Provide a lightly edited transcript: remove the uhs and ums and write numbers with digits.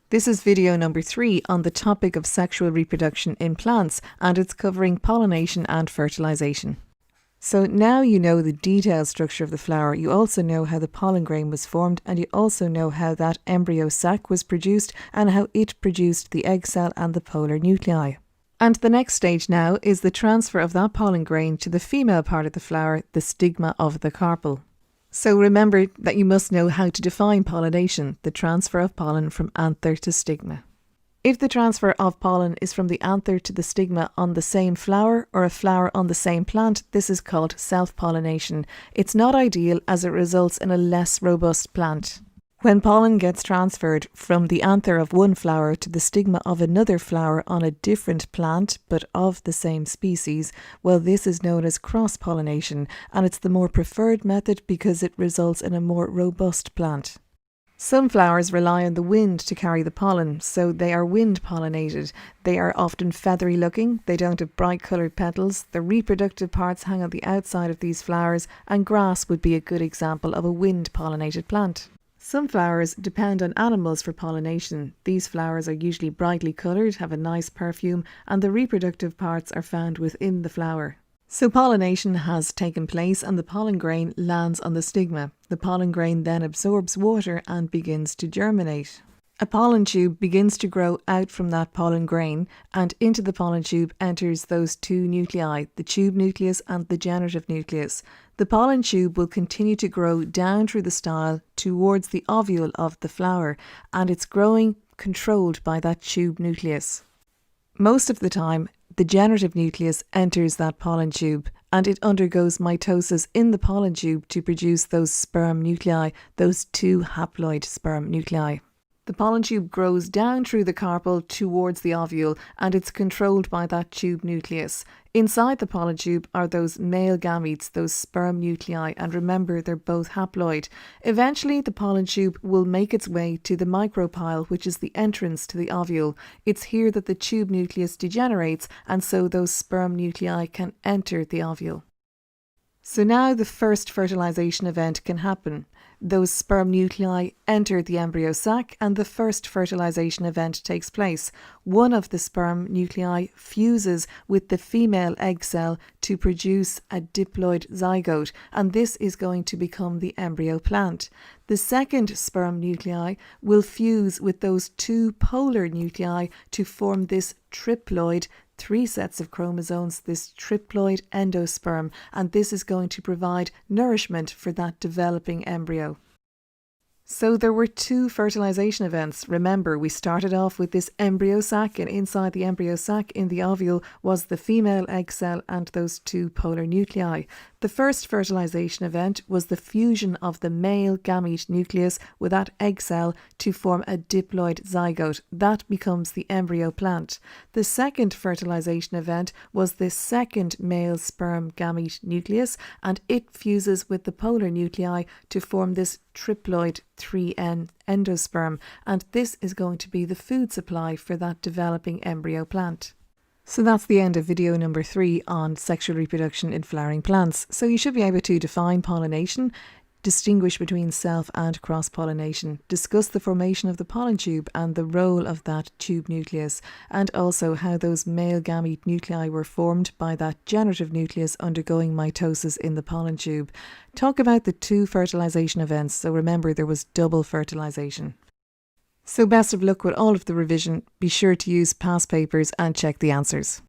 This is video number 3 on the topic of sexual reproduction in plants, and it's covering pollination and fertilization. So now you know the detailed structure of the flower, you also know how the pollen grain was formed, and you also know how that embryo sac was produced and how it produced the egg cell and the polar nuclei. And the next stage now is the transfer of that pollen grain to the female part of the flower, the stigma of the carpel. So remember that you must know how to define pollination, the transfer of pollen from anther to stigma. If the transfer of pollen is from the anther to the stigma on the same flower or a flower on the same plant, this is called self-pollination. It's not ideal as it results in a less robust plant. When pollen gets transferred from the anther of one flower to the stigma of another flower on a different plant but of the same species, well, this is known as cross-pollination, and it's the more preferred method because it results in a more robust plant. Some flowers rely on the wind to carry the pollen, so they are wind pollinated. They are often feathery looking, they don't have bright coloured petals, the reproductive parts hang on the outside of these flowers, and grass would be a good example of a wind pollinated plant. Some flowers depend on animals for pollination. These flowers are usually brightly coloured, have a nice perfume, and the reproductive parts are found within the flower. So pollination has taken place and the pollen grain lands on the stigma. The pollen grain then absorbs water and begins to germinate. A pollen tube begins to grow out from that pollen grain, and into the pollen tube enters those two nuclei, the tube nucleus and the generative nucleus. The pollen tube will continue to grow down through the style towards the ovule of the flower, and it's growing controlled by that tube nucleus. Most of the time, the generative nucleus enters that pollen tube and it undergoes mitosis in the pollen tube to produce those sperm nuclei, those two haploid sperm nuclei. The pollen tube grows down through the carpel towards the ovule and it's controlled by that tube nucleus. Inside the pollen tube are those male gametes, those sperm nuclei, and remember they're both haploid. Eventually the pollen tube will make its way to the micropyle, which is the entrance to the ovule. It's here that the tube nucleus degenerates and so those sperm nuclei can enter the ovule. So now the first fertilization event can happen. Those sperm nuclei enter the embryo sac and the first fertilization event takes place. One of the sperm nuclei fuses with the female egg cell to produce a diploid zygote, and this is going to become the embryo plant. The second sperm nuclei will fuse with those two polar nuclei to form this triploid, 3 sets of chromosomes, this triploid endosperm, and this is going to provide nourishment for that developing embryo. So there were 2 fertilization events. Remember, we started off with this embryo sac, and inside the embryo sac in the ovule was the female egg cell and those 2 polar nuclei. The first fertilization event was the fusion of the male gamete nucleus with that egg cell to form a diploid zygote. That becomes the embryo plant. The second fertilization event was the second male sperm gamete nucleus, and it fuses with the polar nuclei to form this triploid 3N endosperm, and this is going to be the food supply for that developing embryo plant. So that's the end of video number 3 on sexual reproduction in flowering plants. So you should be able to define pollination, distinguish between self and cross-pollination, discuss the formation of the pollen tube and the role of that tube nucleus, and also how those male gamete nuclei were formed by that generative nucleus undergoing mitosis in the pollen tube. Talk about the 2 fertilization events, so remember there was double fertilization. So best of luck with all of the revision. Be sure to use past papers and check the answers.